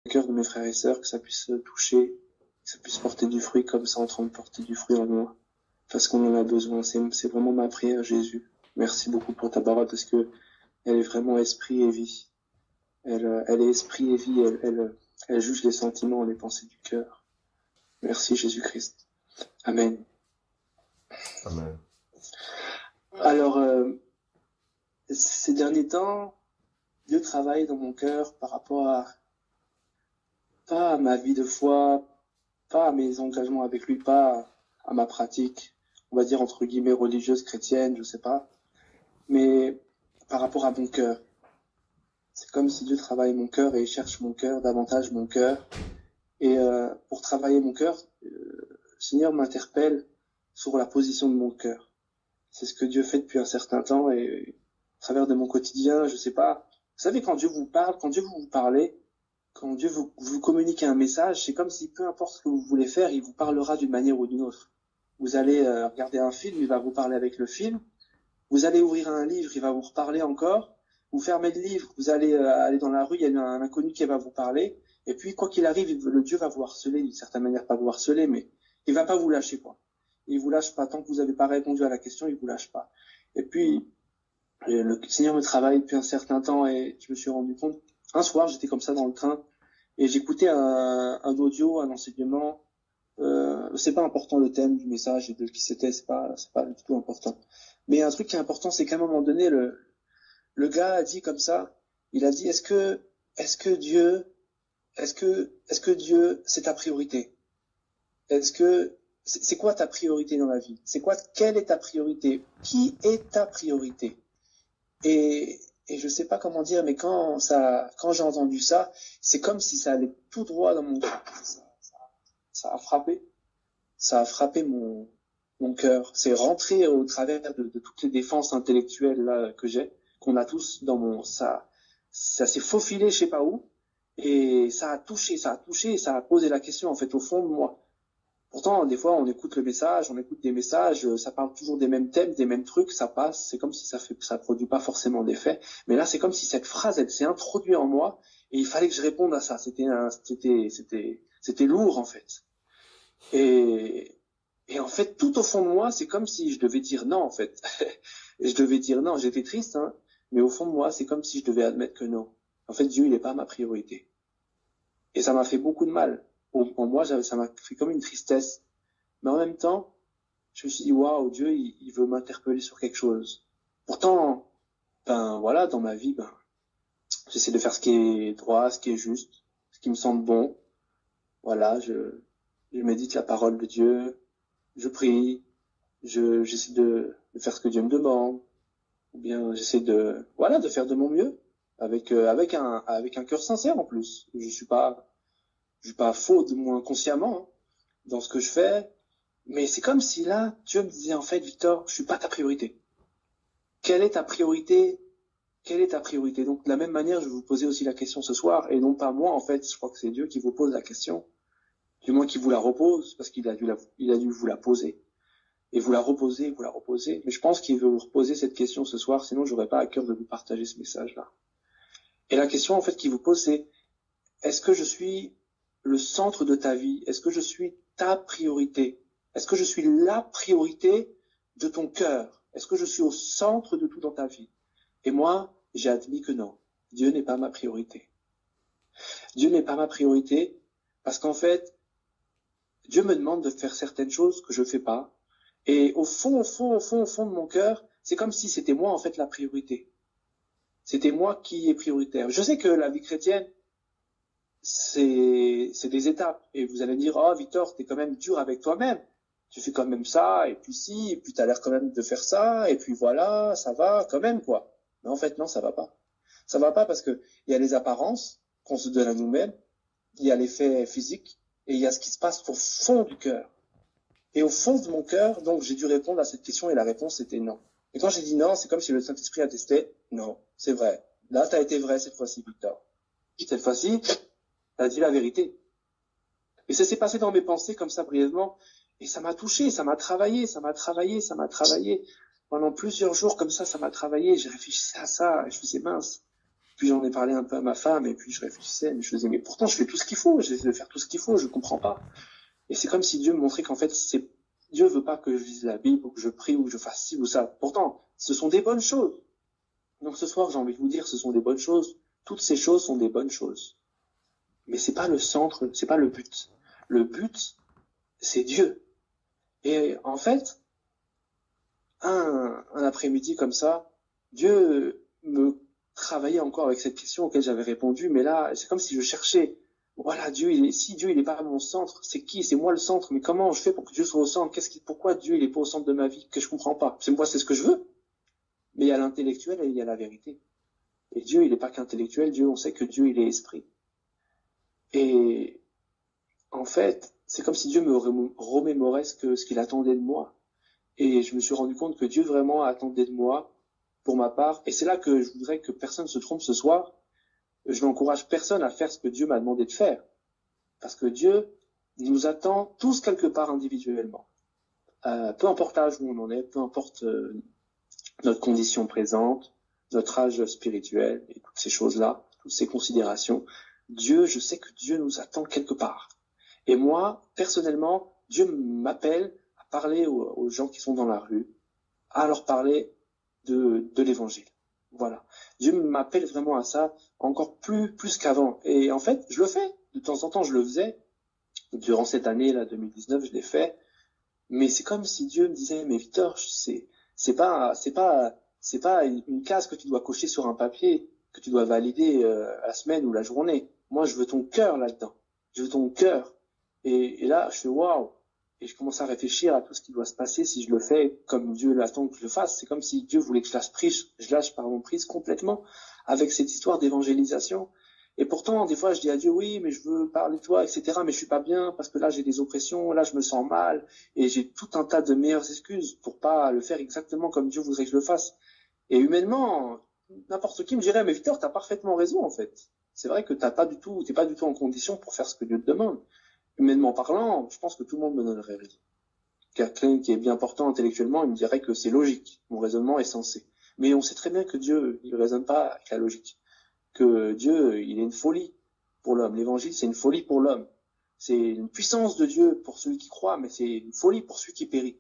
cœur de mes frères et sœurs, que ça puisse toucher, que ça puisse porter du fruit comme ça en train de porter du fruit en moi. Parce qu'on en a besoin. C'est vraiment ma prière, Jésus. Merci beaucoup pour ta parole parce que elle est vraiment esprit et vie. Elle est esprit et vie. Elle juge les sentiments, les pensées du cœur. Merci Jésus-Christ. Amen. Amen. Alors, ces derniers temps, Dieu travaille dans mon cœur par rapport pas à ma vie de foi, pas à mes engagements avec lui, pas à ma pratique, on va dire entre guillemets religieuse, chrétienne, je sais pas, mais par rapport à mon cœur. C'est comme si Dieu travaille mon cœur et cherche mon cœur, davantage mon cœur. Et pour travailler mon cœur, le Seigneur m'interpelle sur la position de mon cœur. C'est ce que Dieu fait depuis un certain temps et à travers de mon quotidien, je sais pas. Vous savez, quand Dieu vous parle, quand Dieu vous parlez, quand Dieu vous communique un message, c'est comme si peu importe ce que vous voulez faire, il vous parlera d'une manière ou d'une autre. Vous allez regarder un film, il va vous parler avec le film. Vous allez ouvrir un livre, il va vous reparler encore. Vous fermez le livre, vous allez aller dans la rue, il y a un inconnu qui va vous parler. Et puis, quoi qu'il arrive, le Dieu va vous harceler, d'une certaine manière, pas vous harceler, mais il va pas vous lâcher, quoi. Il vous lâche pas. Tant que vous n'avez pas répondu à la question, il vous lâche pas. Et puis, le Seigneur me travaille depuis un certain temps et je me suis rendu compte. Un soir, j'étais comme ça dans le train et j'écoutais un audio, un enseignement. C'est pas important le thème du message et de qui c'était, c'est pas du tout important. Mais un truc qui est important, c'est qu'à un moment donné, le gars a dit comme ça, il a dit, est-ce que Dieu, c'est ta priorité? C'est quoi ta priorité dans la vie? Quelle est ta priorité? Qui est ta priorité? Et je sais pas comment dire, mais quand j'ai entendu ça, c'est comme si ça allait tout droit dans mon cœur. Ça a frappé. Ça a frappé mon cœur. C'est rentré au travers de toutes les défenses intellectuelles là que j'ai, qu'on a tous dans ça s'est faufilé je sais pas où, et ça a touché, et ça a posé la question en fait au fond de moi. Pourtant, des fois, on écoute des messages, ça parle toujours des mêmes thèmes, des mêmes trucs, ça passe, c'est comme si ça produit pas forcément d'effet. Mais là, c'est comme si cette phrase, elle s'est introduite en moi, et il fallait que je réponde à ça. C'était lourd, en fait. Et en fait, tout au fond de moi, c'est comme si je devais dire non, en fait. Et je devais dire non, j'étais triste, hein, mais au fond de moi, c'est comme si je devais admettre que non. En fait, Dieu, il n'est pas ma priorité. Et ça m'a fait beaucoup de mal. En moi, ça m'a fait comme une tristesse. Mais en même temps, je me suis dit, waouh, Dieu, il veut m'interpeller sur quelque chose. Pourtant, voilà, dans ma vie, j'essaie de faire ce qui est droit, ce qui est juste, ce qui me semble bon. Voilà, je médite la parole de Dieu, je prie, j'essaie de faire ce que Dieu me demande, ou bien j'essaie de faire de mon mieux, avec un cœur sincère en plus. Je suis pas faux de moi inconsciemment, hein, dans ce que je fais, mais c'est comme si là, Dieu me disait en fait, Victor, je suis pas ta priorité. Quelle est ta priorité? Quelle est ta priorité? Donc de la même manière, je vais vous poser aussi la question ce soir, et non pas moi en fait, je crois que c'est Dieu qui vous pose la question, du moins qui vous la repose, parce qu'il a dû vous la poser, et vous la reposer, mais je pense qu'il veut vous reposer cette question ce soir, sinon j'aurais pas à cœur de vous partager ce message-là. Et la question en fait qu'il vous pose, c'est, est-ce que je suis le centre de ta vie? Est-ce que je suis ta priorité? Est-ce que je suis la priorité de ton cœur? Est-ce que je suis au centre de tout dans ta vie? Et moi, j'ai admis que non. Dieu n'est pas ma priorité. Dieu n'est pas ma priorité parce qu'en fait, Dieu me demande de faire certaines choses que je fais pas. Et au fond de mon cœur, c'est comme si c'était moi en fait la priorité. C'était moi qui est prioritaire. Je sais que la vie chrétienne, c'est des étapes. Et vous allez me dire, oh Victor, t'es quand même dur avec toi-même. Tu fais quand même ça, et puis t'as l'air quand même de faire ça, et puis voilà, ça va quand même, quoi. Mais en fait, non, ça va pas. Ça va pas parce que il y a les apparences qu'on se donne à nous-mêmes, il y a l'effet physique, et il y a ce qui se passe au fond du cœur. Et au fond de mon cœur, donc j'ai dû répondre à cette question, et la réponse était non. Et quand j'ai dit non, c'est comme si le Saint-Esprit attestait, non, c'est vrai. Là, t'as été vrai cette fois-ci, Victor. Cette fois-ci, t'as dit la vérité. Et ça s'est passé dans mes pensées comme ça brièvement, et ça m'a touché, ça m'a travaillé. Pendant plusieurs jours comme ça m'a travaillé, j'ai réfléchi à ça, et je me disais mince, Puis j'en ai parlé un peu à ma femme, et puis je réfléchissais, mais je disais, mais pourtant je fais tout ce qu'il faut, j'essaie de faire tout ce qu'il faut, je comprends pas. Et c'est comme si Dieu me montrait qu'en fait, Dieu veut pas que je lise la Bible, ou que je prie, ou que je fasse ci ou ça. Pourtant, ce sont des bonnes choses. Donc ce soir, j'ai envie de vous dire, ce sont des bonnes choses. Toutes ces choses sont des bonnes choses. Mais c'est pas le centre, c'est pas le but. Le but, c'est Dieu. Et en fait, un après-midi comme ça, Dieu me travaillait encore avec cette question auquel j'avais répondu, mais là, c'est comme si je cherchais, voilà, si Dieu il est pas mon centre, c'est qui? C'est moi le centre, mais comment je fais pour que Dieu soit au centre? Pourquoi Dieu il est pas au centre de ma vie? Que je comprends pas. Moi, c'est ce que je veux. Mais il y a l'intellectuel et il y a la vérité. Et Dieu, il n'est pas qu'intellectuel, Dieu, on sait que Dieu, il est esprit. Et en fait, c'est comme si Dieu me remémorait ce qu'il attendait de moi. Et je me suis rendu compte que Dieu vraiment attendait de moi, pour ma part. Et c'est là que je voudrais que personne se trompe ce soir. Je n'encourage personne à faire ce que Dieu m'a demandé de faire. Parce que Dieu nous attend tous quelque part individuellement. Peu importe l'âge où on en est, peu importe notre condition présente, notre âge spirituel et toutes ces choses-là, toutes ces considérations. Je sais que Dieu nous attend quelque part. Et moi, personnellement, Dieu m'appelle à parler aux gens qui sont dans la rue, à leur parler de l'évangile. Voilà. Dieu m'appelle vraiment à ça, encore plus qu'avant. Et en fait, je le fais. De temps en temps, je le faisais. Durant cette année, là, 2019, je l'ai fait. Mais c'est comme si Dieu me disait, mais Victor, c'est pas une case que tu dois cocher sur un papier, que tu dois valider la semaine ou la journée. Moi, je veux ton cœur là-dedans. Je veux ton cœur. Et là, je fais waouh. Et je commence à réfléchir à tout ce qui doit se passer si je le fais comme Dieu l'attend que je le fasse. C'est comme si Dieu voulait que je lâche prise complètement avec cette histoire d'évangélisation. Et pourtant, des fois, je dis à Dieu, oui, mais je veux parler de toi, etc. Mais je suis pas bien parce que là, j'ai des oppressions, là, je me sens mal. Et j'ai tout un tas de meilleures excuses pour pas le faire exactement comme Dieu voudrait que je le fasse. Et humainement, n'importe qui me dirait, mais Victor, t'as parfaitement raison, en fait. C'est vrai que t'es pas du tout en condition pour faire ce que Dieu te demande. Humainement parlant, je pense que tout le monde me donnerait raison. Quelqu'un qui est bien portant intellectuellement, il me dirait que c'est logique. Mon raisonnement est sensé. Mais on sait très bien que Dieu, il raisonne pas avec la logique. Que Dieu, il est une folie pour l'homme. L'évangile, c'est une folie pour l'homme. C'est une puissance de Dieu pour celui qui croit, mais c'est une folie pour celui qui périt.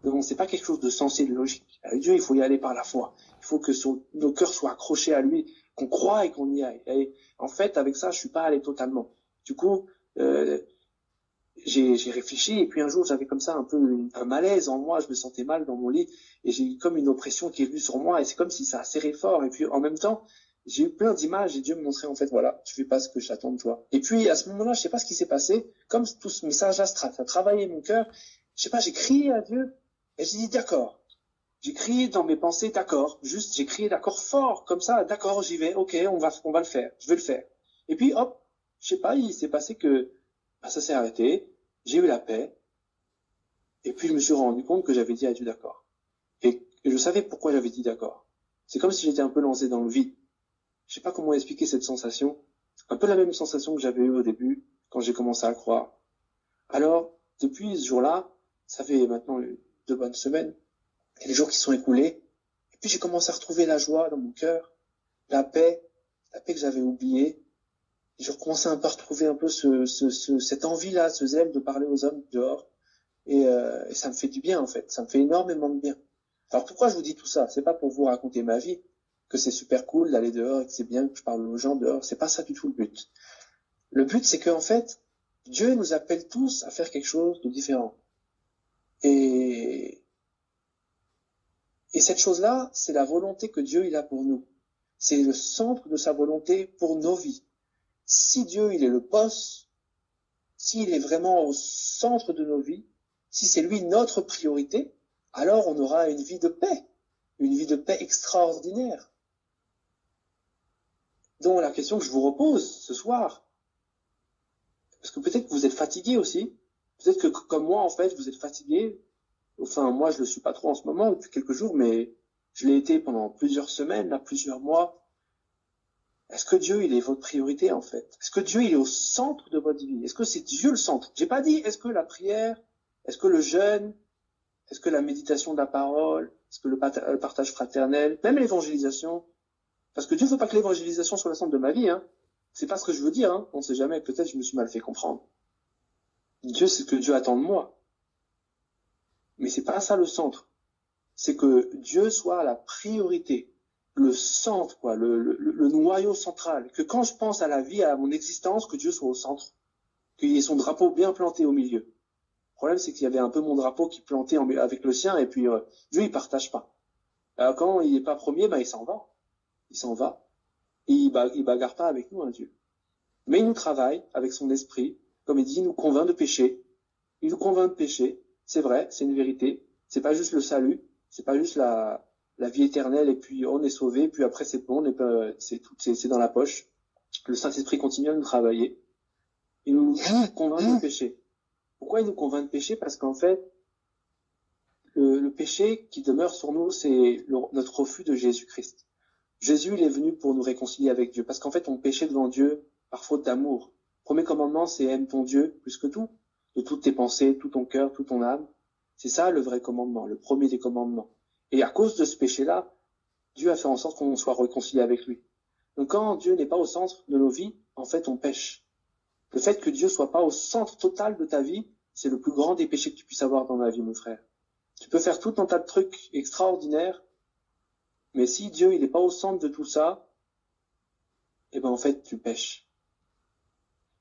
Donc, c'est pas quelque chose de sensé, de logique. Avec Dieu, il faut y aller par la foi. Il faut que nos cœurs soient accrochés à lui, qu'on croit et qu'on y aille. Et en fait, avec ça, je suis pas allé totalement. Du coup, j'ai réfléchi, et puis un jour, j'avais comme ça un peu un malaise en moi, je me sentais mal dans mon lit, et j'ai eu comme une oppression qui est venue sur moi, et c'est comme si ça a serré fort, et puis en même temps, j'ai eu plein d'images, et Dieu me montrait en fait, voilà, tu fais pas ce que j'attends de toi. Et puis à ce moment-là, je sais pas ce qui s'est passé, comme tout ce message-là ça a travaillé mon cœur, je sais pas, j'ai crié à Dieu, et j'ai dit d'accord. J'ai crié dans mes pensées d'accord, juste j'ai crié d'accord fort, comme ça, d'accord, j'y vais, ok, on va le faire, je vais le faire. Et puis hop, je sais pas, il s'est passé que ça s'est arrêté, j'ai eu la paix, et puis je me suis rendu compte que j'avais dit à Dieu d'accord. Et je savais pourquoi j'avais dit d'accord. C'est comme si j'étais un peu lancé dans le vide. Je sais pas comment expliquer cette sensation. C'est un peu la même sensation que j'avais eue au début, quand j'ai commencé à croire. Alors, depuis ce jour-là, ça fait maintenant 2 bonnes semaines, il y a des jours qui sont écoulés, et puis j'ai commencé à retrouver la joie dans mon cœur, la paix que j'avais oubliée. Et je recommençais un peu à retrouver un peu cette envie-là, ce zèle de parler aux hommes dehors. Et ça me fait du bien, en fait. Ça me fait énormément de bien. Alors pourquoi je vous dis tout ça? C'est pas pour vous raconter ma vie, que c'est super cool d'aller dehors et que c'est bien que je parle aux gens dehors. C'est pas ça du tout le but. Le but, c'est qu'en fait, Dieu nous appelle tous à faire quelque chose de différent. Et cette chose-là, c'est la volonté que Dieu il a pour nous. C'est le centre de sa volonté pour nos vies. Si Dieu, il est le boss, s'il est vraiment au centre de nos vies, si c'est lui notre priorité, alors on aura une vie de paix extraordinaire. Donc la question que je vous repose ce soir, parce que peut-être que vous êtes fatigué aussi, peut-être que comme moi en fait vous êtes fatigué, enfin moi je le suis pas trop en ce moment depuis quelques jours, mais je l'ai été pendant plusieurs semaines, là, plusieurs mois. Est-ce que Dieu, il est votre priorité, en fait? Est-ce que Dieu, il est au centre de votre vie? Est-ce que c'est Dieu le centre? J'ai pas dit, est-ce que la prière, est-ce que le jeûne, est-ce que la méditation de la parole, est-ce que le partage fraternel, même l'évangélisation, Parce que Dieu veut pas que l'évangélisation soit le centre de ma vie, hein. C'est pas ce que je veux dire, hein. On sait jamais, peut-être je me suis mal fait comprendre. Dieu, c'est ce que Dieu attend de moi. Mais c'est pas ça le centre. C'est que Dieu soit la priorité, le centre, quoi, le noyau central. Que quand je pense à la vie, à mon existence, que Dieu soit au centre. Qu'il y ait son drapeau bien planté au milieu. Le problème, c'est qu'il y avait un peu mon drapeau qui plantait avec le sien, et puis Dieu, il partage pas. Alors, quand il est pas premier, il s'en va. Il s'en va. Et il bagarre pas avec nous, hein, Dieu. Mais il nous travaille avec son esprit. Comme il dit, il nous convainc de pécher. Il nous convainc de pécher. C'est vrai, c'est une vérité. C'est pas juste le salut. C'est pas juste la vie éternelle, et puis on est sauvé, puis après c'est bon, c'est dans la poche. Le Saint-Esprit continue à nous travailler. Il nous convainc de pécher. Pourquoi il nous convainc de pécher? Parce qu'en fait, le péché qui demeure sur nous, c'est notre refus de Jésus-Christ. Jésus, il est venu pour nous réconcilier avec Dieu. Parce qu'en fait, on péchait devant Dieu par faute d'amour. Premier commandement, c'est aime ton Dieu plus que tout. De toutes tes pensées, tout ton cœur, toute ton âme. C'est ça le vrai commandement, le premier des commandements. Et à cause de ce péché-là, Dieu a fait en sorte qu'on soit réconcilié avec lui. Donc quand Dieu n'est pas au centre de nos vies, en fait, on pêche. Le fait que Dieu soit pas au centre total de ta vie, c'est le plus grand des péchés que tu puisses avoir dans la vie, mon frère. Tu peux faire tout un tas de trucs extraordinaires, mais si Dieu il n'est pas au centre de tout ça, eh ben en fait tu pêches.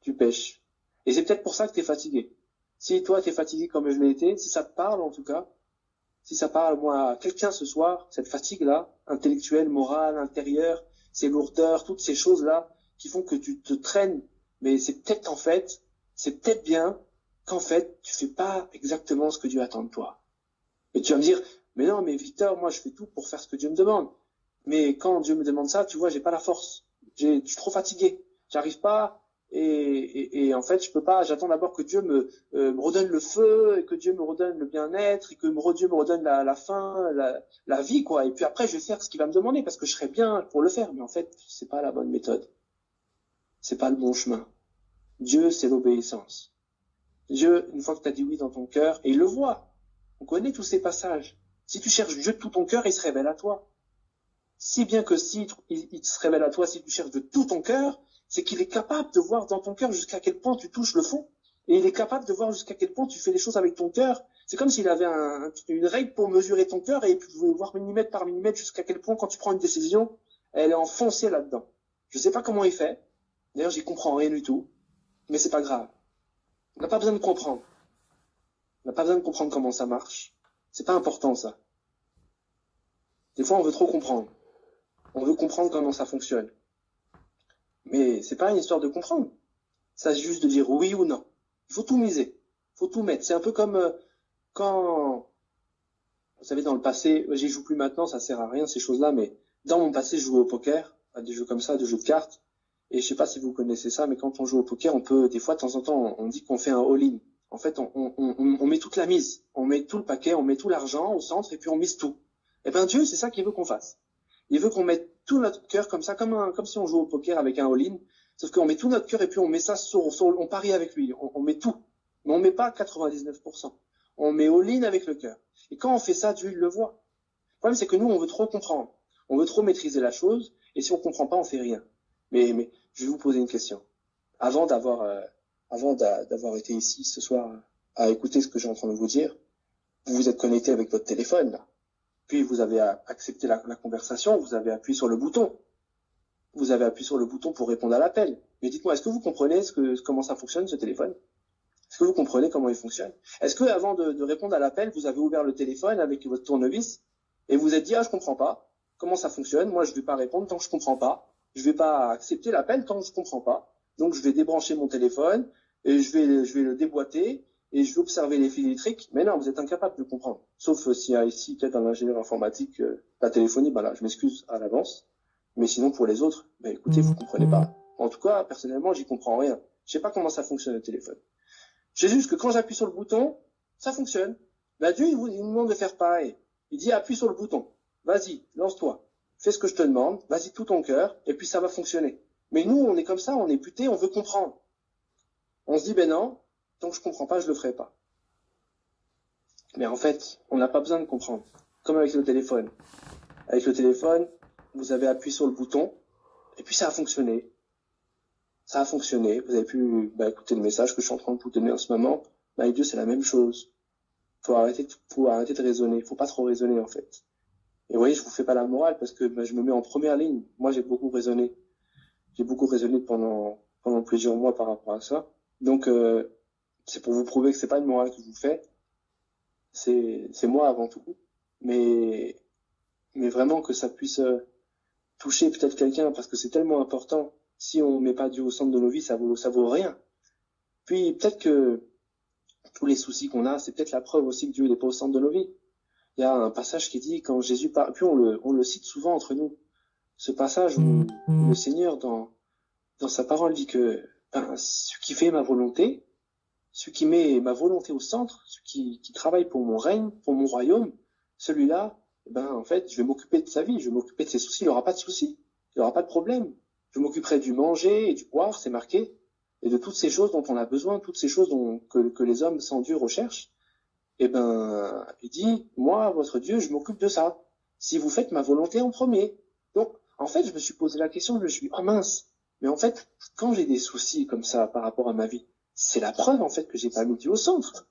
Tu pêches. Et c'est peut-être pour ça que tu es fatigué. Si toi tu es fatigué comme je l'ai été, si ça te parle en tout cas, si ça parle moi à quelqu'un ce soir, cette fatigue-là, intellectuelle, morale, intérieure, ces lourdeurs, toutes ces choses-là qui font que tu te traînes, mais c'est peut-être bien qu'en fait tu fais pas exactement ce que Dieu attend de toi. Et tu vas me dire, mais non, mais Victor, moi je fais tout pour faire ce que Dieu me demande. Mais quand Dieu me demande ça, tu vois, j'ai pas la force. Je suis trop fatigué. J'arrive pas. Et en fait, je peux pas. J'attends d'abord que Dieu me redonne le feu, et que Dieu me redonne le bien-être, et que Dieu me redonne la faim, la vie, quoi. Et puis après, je vais faire ce qu'il va me demander, parce que je serai bien pour le faire. Mais en fait, c'est pas la bonne méthode. C'est pas le bon chemin. Dieu, c'est l'obéissance. Dieu, une fois que tu as dit oui dans ton cœur, et il le voit. On connaît tous ces passages. Si tu cherches Dieu de tout ton cœur, il se révèle à toi. Si bien que si il se révèle à toi, si tu cherches de tout ton cœur, c'est qu'il est capable de voir dans ton cœur jusqu'à quel point tu touches le fond. Et il est capable de voir jusqu'à quel point tu fais les choses avec ton cœur. C'est comme s'il avait une règle pour mesurer ton cœur, et puis vous pouvez voir millimètre par millimètre jusqu'à quel point quand tu prends une décision, elle est enfoncée là-dedans. Je sais pas comment il fait. D'ailleurs, j'y comprends rien du tout. Mais c'est pas grave. On n'a pas besoin de comprendre. On n'a pas besoin de comprendre comment ça marche. C'est pas important, ça. Des fois, on veut trop comprendre. On veut comprendre comment ça fonctionne. Mais c'est pas une histoire de comprendre. Ça, c'est juste de dire oui ou non. Il faut tout miser. Il faut tout mettre. C'est un peu comme quand, vous savez, dans le passé, j'y joue plus maintenant, ça sert à rien, ces choses-là, mais dans mon passé, je jouais au poker, à des jeux comme ça, des jeux de cartes. Et je sais pas si vous connaissez ça, mais quand on joue au poker, on peut, des fois, de temps en temps, on dit qu'on fait un all-in. En fait, on met toute la mise. On met tout le paquet, on met tout l'argent au centre, et puis on mise tout. Eh ben, Dieu, c'est ça qu'il veut qu'on fasse. Il veut qu'on mette tout notre cœur comme ça, comme si on jouait au poker avec un all-in. Sauf qu'on met tout notre cœur et puis on met ça on parie avec lui. On met tout. Mais on met pas 99%. On met all-in avec le cœur. Et quand on fait ça, Dieu, il le voit. Le problème, c'est que nous, on veut trop comprendre. On veut trop maîtriser la chose. Et si on comprend pas, on fait rien. Mais je vais vous poser une question. Avant d'avoir été ici ce soir à écouter ce que j'ai en train de vous dire, vous vous êtes connecté avec votre téléphone, là. Puis vous avez accepté la conversation, vous avez appuyé sur le bouton. Vous avez appuyé sur le bouton pour répondre à l'appel. Mais dites-moi, est-ce que vous comprenez comment ça fonctionne, ce téléphone? Est-ce que vous comprenez comment il fonctionne? Est-ce que avant de répondre à l'appel, vous avez ouvert le téléphone avec votre tournevis et vous êtes dit, ah, je comprends pas comment ça fonctionne, moi je vais pas répondre tant que je comprends pas. Je vais pas accepter l'appel tant que je comprends pas. Donc je vais débrancher mon téléphone et je vais le déboîter. Et je vais observer les fils électriques, mais non, vous êtes incapable de comprendre. Sauf s'il y a ici peut-être un ingénieur informatique, la téléphonie, bah là, je m'excuse à l'avance. Mais sinon, pour les autres, bah écoutez, vous comprenez pas. En tout cas, personnellement, j'y comprends rien. Je sais pas comment ça fonctionne le téléphone. Je sais juste que quand j'appuie sur le bouton, ça fonctionne. Bah Dieu, il nous demande de faire pareil. Il dit, appuie sur le bouton. Vas-y, lance-toi. Fais ce que je te demande. Vas-y, tout ton cœur. Et puis ça va fonctionner. Mais nous, on est comme ça, on est buté, on veut comprendre. On se dit, ben non. Tant que je comprends pas, je le ferai pas. Mais en fait, on n'a pas besoin de comprendre. Comme avec le téléphone. Avec le téléphone, vous avez appuyé sur le bouton, et puis ça a fonctionné. Ça a fonctionné. Vous avez pu écouter le message que je suis en train de vous donner en ce moment. Avec Dieu, c'est la même chose. Faut arrêter de raisonner. Faut pas trop raisonner, en fait. Et vous voyez, je vous fais pas la morale parce que je me mets en première ligne. Moi, j'ai beaucoup raisonné. J'ai beaucoup raisonné pendant plusieurs mois par rapport à ça. Donc, c'est pour vous prouver que c'est pas une morale que je vous fais. C'est moi avant tout. Mais vraiment que ça puisse toucher peut-être quelqu'un parce que c'est tellement important. Si on met pas Dieu au centre de nos vies, ça vaut rien. Puis, peut-être que tous les soucis qu'on a, c'est peut-être la preuve aussi que Dieu n'est pas au centre de nos vies. Il y a un passage qui dit, quand Jésus parle, puis on le cite souvent entre nous, ce passage où le Seigneur, dans sa parole, dit que celui qui fait ma volonté, celui qui met ma volonté au centre, celui qui travaille pour mon règne, pour mon royaume, celui-là, en fait, je vais m'occuper de sa vie, je vais m'occuper de ses soucis, il n'aura pas de soucis, il n'aura pas de problème. Je m'occuperai du manger et du boire, c'est marqué, et de toutes ces choses dont on a besoin, toutes ces choses que les hommes sans Dieu recherchent. Il dit, moi, votre Dieu, je m'occupe de ça. Si vous faites ma volonté en premier. Donc, en fait, je me suis posé la question, je me suis dit, oh mince. Mais en fait, quand j'ai des soucis comme ça par rapport à ma vie, c'est la preuve, en fait, que j'ai pas mis Dieu au centre.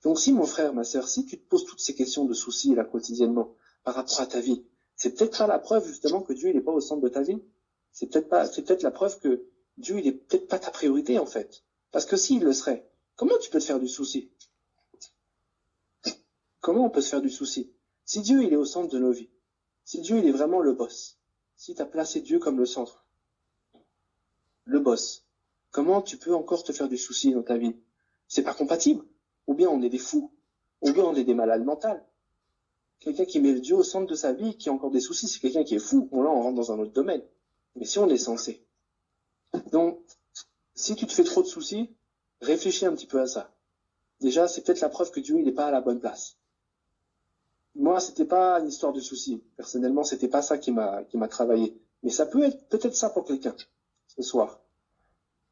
Donc, si mon frère, ma sœur, si tu te poses toutes ces questions de soucis, là, quotidiennement, par rapport à ta vie, c'est peut-être pas la preuve, justement, que Dieu, il est pas au centre de ta vie. C'est peut-être la preuve que Dieu, il est peut-être pas ta priorité, en fait. Parce que s'il le serait, comment tu peux te faire du souci? Comment on peut se faire du souci? Si Dieu, il est au centre de nos vies, si Dieu, il est vraiment le boss, si tu as placé Dieu comme le centre, le boss, comment tu peux encore te faire du souci dans ta vie? C'est pas compatible. Ou bien on est des fous, ou bien on est des malades mentales. Quelqu'un qui met Dieu au centre de sa vie, qui a encore des soucis, c'est quelqu'un qui est fou. Bon, là, on rentre dans un autre domaine. Mais si on est censé. Donc, si tu te fais trop de soucis, réfléchis un petit peu à ça. Déjà, c'est peut-être la preuve que Dieu, il n'est pas à la bonne place. Moi, c'était pas une histoire de soucis. Personnellement, c'était pas ça qui m'a travaillé. Mais ça peut être peut-être ça pour quelqu'un, ce soir,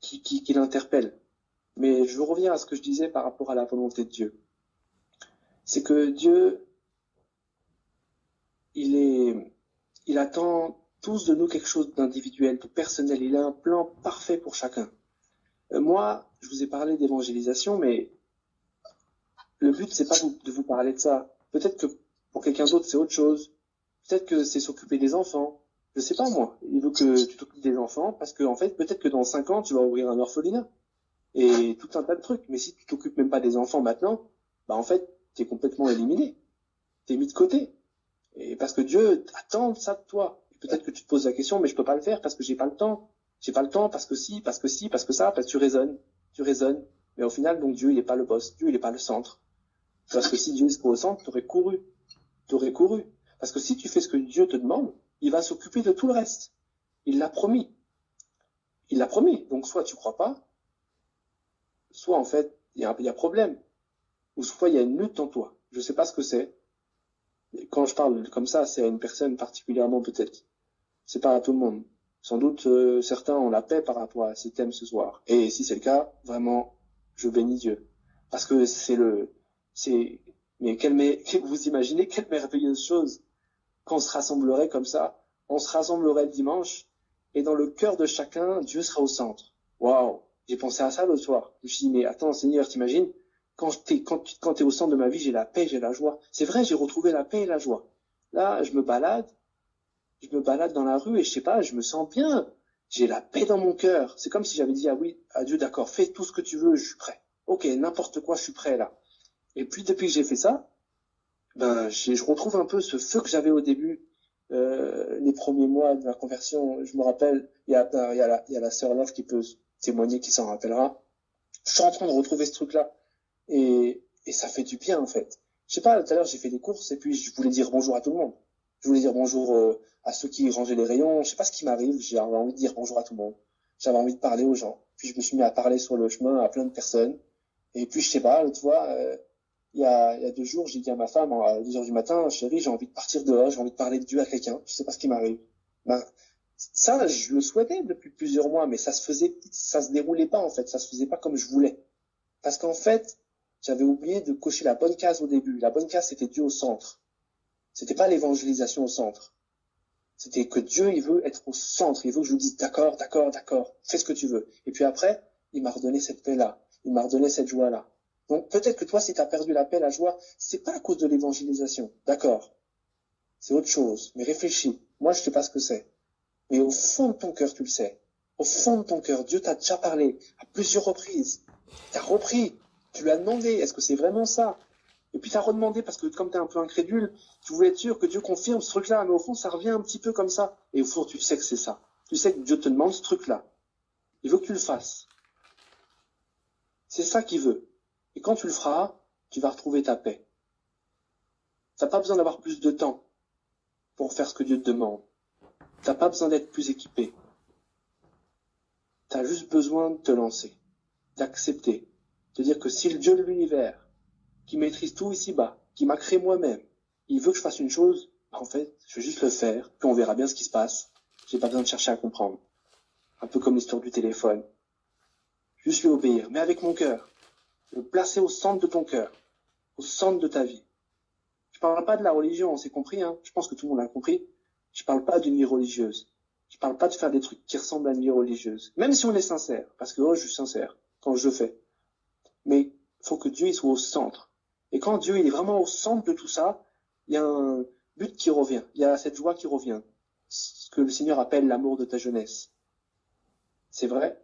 qui l'interpelle. Mais je reviens à ce que je disais par rapport à la volonté de Dieu. C'est que Dieu, il attend tous de nous quelque chose d'individuel, de personnel. Il a un plan parfait pour chacun. Moi, je vous ai parlé d'évangélisation, mais le but, c'est pas de vous parler de ça. Peut-être que pour quelqu'un d'autre, c'est autre chose. Peut-être que c'est s'occuper des enfants. Je sais pas, moi. Il veut que tu t'occupes des enfants parce que, en fait, peut-être que dans 5 ans, tu vas ouvrir un orphelinat. Et tout un tas de trucs. Mais si tu t'occupes même pas des enfants maintenant, en fait, t'es complètement éliminé. T'es mis de côté. Et parce que Dieu attend ça de toi. Et peut-être que tu te poses la question, mais je peux pas le faire parce que j'ai pas le temps. J'ai pas le temps parce que si, parce que ça, parce que tu raisonnes. Mais au final, donc Dieu, il est pas le boss. Dieu, il est pas le centre. Parce que si Dieu est au centre, t'aurais couru. Parce que si tu fais ce que Dieu te demande, il va s'occuper de tout le reste. Il l'a promis. Donc, soit tu crois pas, soit, en fait, il y a problème. Ou soit il y a une lutte en toi. Je sais pas ce que c'est. Et quand je parle comme ça, c'est à une personne particulièrement, peut-être. C'est pas à tout le monde. Sans doute, certains ont la paix par rapport à ces thèmes ce soir. Et si c'est le cas, vraiment, je bénis Dieu. Parce que mais vous imaginez quelle merveilleuse chose qu'on se rassemblerait comme ça. On se rassemblerait le dimanche et dans le cœur de chacun, Dieu sera au centre. Waouh! J'ai pensé à ça l'autre soir. Je me suis dit, mais attends, Seigneur, t'imagines? Quand t'es au centre de ma vie, j'ai la paix, j'ai la joie. C'est vrai, j'ai retrouvé la paix et la joie. Là, je me balade dans la rue et je sais pas, je me sens bien. J'ai la paix dans mon cœur. C'est comme si j'avais dit, ah oui, à Dieu, d'accord, fais tout ce que tu veux, je suis prêt. Ok, n'importe quoi, je suis prêt là. Et puis depuis que j'ai fait ça, je retrouve un peu ce feu que j'avais au début, les premiers mois de la conversion. Je me rappelle, il y a la sœur Love qui peut témoigner, qui s'en rappellera. Je suis en train de retrouver ce truc-là. Et ça fait du bien, en fait. Je sais pas, tout à l'heure, j'ai fait des courses et puis je voulais dire bonjour à tout le monde. Je voulais dire bonjour à ceux qui rangeaient les rayons. Je sais pas ce qui m'arrive, j'avais envie de dire bonjour à tout le monde. J'avais envie de parler aux gens. Puis je me suis mis à parler sur le chemin à plein de personnes. Et puis, je sais pas, l'autre fois, il y a 2 jours, j'ai dit à ma femme, à 10 heures du matin, chérie, j'ai envie de partir dehors, j'ai envie de parler de Dieu à quelqu'un. Je sais pas ce qui m'arrive. Ça, je le souhaitais depuis plusieurs mois, mais ça se déroulait pas, en fait. Ça se faisait pas comme je voulais. Parce qu'en fait, j'avais oublié de cocher la bonne case au début. La bonne case, c'était Dieu au centre. C'était pas l'évangélisation au centre. C'était que Dieu, il veut être au centre. Il veut que je lui dise d'accord, d'accord, d'accord, fais ce que tu veux. Et puis après, il m'a redonné cette paix-là. Il m'a redonné cette joie-là. Donc peut-être que toi, si tu as perdu la paix, la joie, c'est pas à cause de l'évangélisation. D'accord. C'est autre chose. Mais réfléchis. Moi, je sais pas ce que c'est. Mais au fond de ton cœur, tu le sais. Au fond de ton cœur, Dieu t'a déjà parlé à plusieurs reprises. T'as repris. Tu lui as demandé, est-ce que c'est vraiment ça? Et puis t'as redemandé parce que comme t'es un peu incrédule, tu voulais être sûr que Dieu confirme ce truc-là. Mais au fond, ça revient un petit peu comme ça. Et au fond, tu sais que c'est ça. Tu sais que Dieu te demande ce truc-là. Il veut que tu le fasses. C'est ça qu'il veut. Et quand tu le feras, tu vas retrouver ta paix. T'as pas besoin d'avoir plus de temps pour faire ce que Dieu te demande. T'as pas besoin d'être plus équipé. T'as juste besoin de te lancer, d'accepter, de dire que si le Dieu de l'univers, qui maîtrise tout ici-bas, qui m'a créé moi-même, il veut que je fasse une chose, en fait, je vais juste le faire, puis on verra bien ce qui se passe. J'ai pas besoin de chercher à comprendre. Un peu comme l'histoire du téléphone. Juste lui obéir, mais avec mon cœur. Le placer au centre de ton cœur, au centre de ta vie. Je parle pas de la religion, c'est compris, hein. Je pense que tout le monde l'a compris. Je parle pas d'une vie religieuse. Je parle pas de faire des trucs qui ressemblent à une vie religieuse. Même si on est sincère. Parce que, je suis sincère quand je le fais. Mais, faut que Dieu, il soit au centre. Et quand Dieu, il est vraiment au centre de tout ça, il y a un but qui revient. Il y a cette joie qui revient. Ce que le Seigneur appelle l'amour de ta jeunesse. C'est vrai.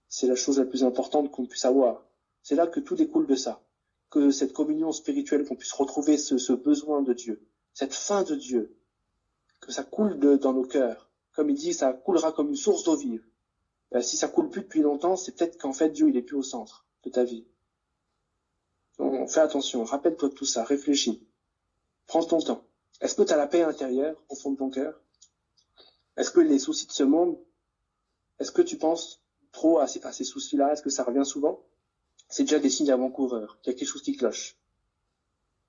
C'est la chose la plus importante qu'on puisse avoir. C'est là que tout découle de ça. Que cette communion spirituelle, qu'on puisse retrouver ce besoin de Dieu. Cette faim de Dieu. Que ça coule dans nos cœurs. Comme il dit, ça coulera comme une source d'eau vive. Si ça coule plus depuis longtemps, c'est peut-être qu'en fait Dieu il est plus au centre de ta vie. Donc, fais attention, rappelle-toi de tout ça, réfléchis. Prends ton temps. Est-ce que tu as la paix intérieure au fond de ton cœur? Est-ce que les soucis de ce monde, est-ce que tu penses trop à ces soucis-là? Est-ce que ça revient souvent? C'est déjà des signes avant-coureurs, qu'il y a quelque chose qui cloche.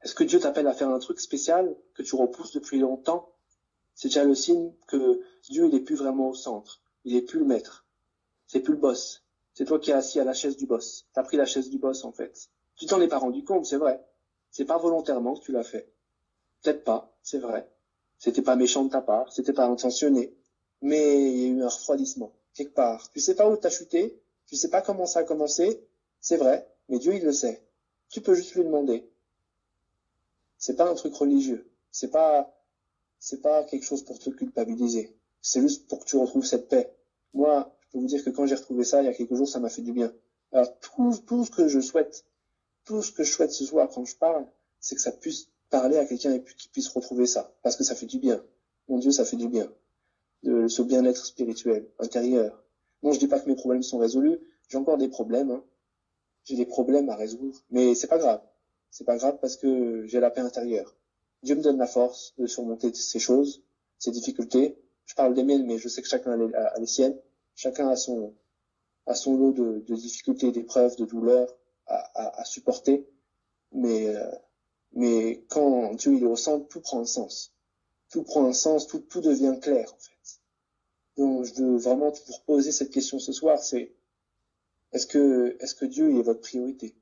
Est-ce que Dieu t'appelle à faire un truc spécial que tu repousses depuis longtemps? C'est déjà le signe que Dieu il est plus vraiment au centre. Il est plus le maître. C'est plus le boss. C'est toi qui es assis à la chaise du boss. T'as pris la chaise du boss, en fait. Tu t'en es pas rendu compte, c'est vrai. C'est pas volontairement que tu l'as fait. Peut-être pas, c'est vrai. C'était pas méchant de ta part, c'était pas intentionné. Mais il y a eu un refroidissement, quelque part. Tu sais pas où t'as chuté, tu sais pas comment ça a commencé, c'est vrai, mais Dieu il le sait. Tu peux juste lui demander. C'est pas un truc religieux. C'est pas quelque chose pour te culpabiliser. C'est juste pour que tu retrouves cette paix. Moi, je peux vous dire que quand j'ai retrouvé ça, il y a quelques jours, ça m'a fait du bien. Alors, tout ce que je souhaite ce soir quand je parle, c'est que ça puisse parler à quelqu'un et puis qu'il puisse retrouver ça. Parce que ça fait du bien. Mon Dieu, ça fait du bien. De ce bien-être spirituel, intérieur. Non, je dis pas que mes problèmes sont résolus. J'ai encore des problèmes, hein. J'ai des problèmes à résoudre. Mais c'est pas grave. C'est pas grave parce que j'ai la paix intérieure. Dieu me donne la force de surmonter ces choses, ces difficultés. Je parle des miennes, mais je sais que chacun a les siennes. Chacun a son lot de difficultés, d'épreuves, de douleurs à supporter. Mais quand Dieu il est au centre, tout prend un sens. Tout prend un sens, tout devient clair, en fait. Donc, je veux vraiment vous poser cette question ce soir, c'est, est-ce que Dieu il est votre priorité?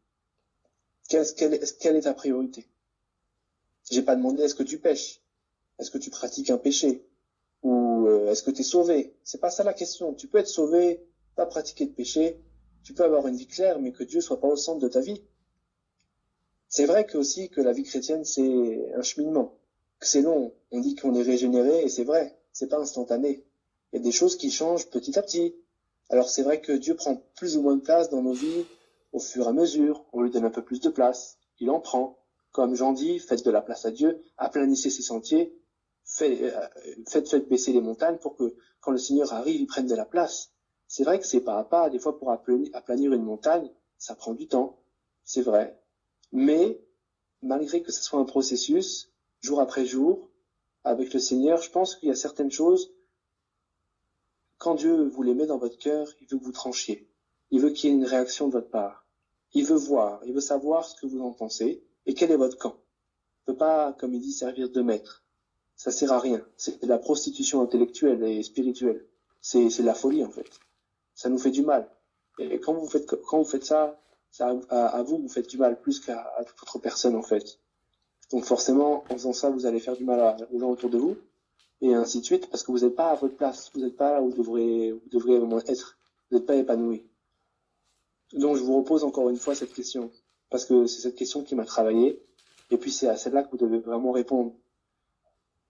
Quelle est ta priorité? J'ai pas demandé est-ce que tu pêches? Est-ce que tu pratiques un péché? Ou est-ce que tu es sauvé? C'est pas ça la question. Tu peux être sauvé, pas pratiquer de péché, tu peux avoir une vie claire, mais que Dieu soit pas au centre de ta vie. C'est vrai que aussi que la vie chrétienne c'est un cheminement, que c'est long. On dit qu'on est régénéré et c'est vrai, c'est pas instantané. Il y a des choses qui changent petit à petit. Alors c'est vrai que Dieu prend plus ou moins de place dans nos vies au fur et à mesure. On lui donne un peu plus de place, il en prend. Comme Jean dit, faites de la place à Dieu, aplanissez ses sentiers, faites baisser les montagnes pour que quand le Seigneur arrive, il prenne de la place. C'est vrai que c'est pas à pas, des fois pour aplanir une montagne, ça prend du temps, c'est vrai. Mais malgré que ce soit un processus, jour après jour, avec le Seigneur, je pense qu'il y a certaines choses, quand Dieu vous les met dans votre cœur, il veut que vous tranchiez. Il veut qu'il y ait une réaction de votre part. Il veut voir, il veut savoir ce que vous en pensez et quel est votre camp. Il ne peut pas, comme il dit, servir de maître. Ça sert à rien. C'est de la prostitution intellectuelle et spirituelle. C'est de la folie, en fait. Ça nous fait du mal. Et quand vous faites ça, à vous faites du mal plus qu'à toute autre personne, en fait. Donc forcément, en faisant ça, vous allez faire du mal aux gens autour de vous. et ainsi de suite, parce que vous n'êtes pas à votre place, vous n'êtes pas là où vous devriez vraiment être, vous n'êtes pas épanoui. Donc je vous repose encore une fois cette question, parce que c'est cette question qui m'a travaillé, et puis c'est à celle-là que vous devez vraiment répondre.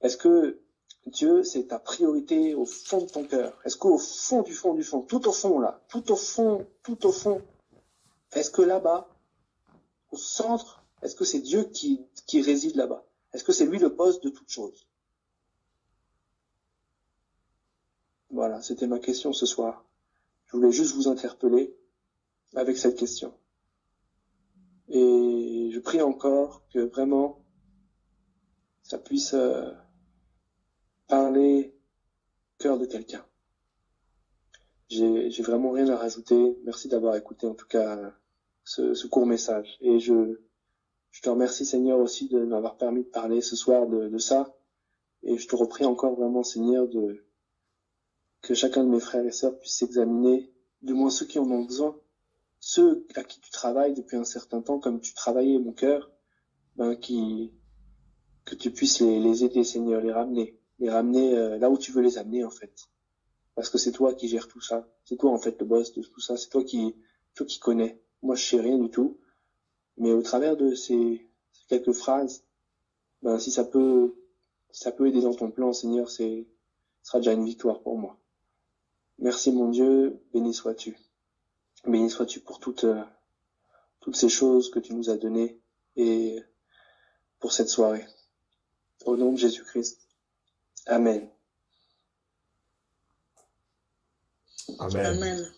Est-ce que Dieu, c'est ta priorité au fond de ton cœur? Est-ce qu'au fond du fond du fond, tout au fond là, tout au fond, est-ce que là-bas, au centre, est-ce que c'est Dieu qui réside là-bas? Est-ce que c'est lui le poste de toute chose? Voilà, c'était ma question ce soir. Je voulais juste vous interpeller avec cette question. Et je prie encore que vraiment ça puisse parler au cœur de quelqu'un. J'ai vraiment rien à rajouter. Merci d'avoir écouté en tout cas ce court message. Et je te remercie Seigneur aussi de m'avoir permis de parler ce soir de ça. Et je te reprie encore vraiment Seigneur que chacun de mes frères et sœurs puisse s'examiner, du moins ceux qui en ont besoin, ceux à qui tu travailles depuis un certain temps, comme tu travaillais mon cœur, que tu puisses les aider Seigneur, les ramener là où tu veux les amener en fait. Parce que c'est toi qui gères tout ça. C'est toi en fait le boss de tout ça. C'est toi qui connais. Moi je sais rien du tout. Mais au travers de ces quelques phrases, si ça peut aider dans ton plan, Seigneur, ce sera déjà une victoire pour moi. Merci mon Dieu, béni sois-tu. Béni sois-tu pour toutes ces choses que tu nous as données et pour cette soirée. Au nom de Jésus-Christ. Amen. Amen. Amen.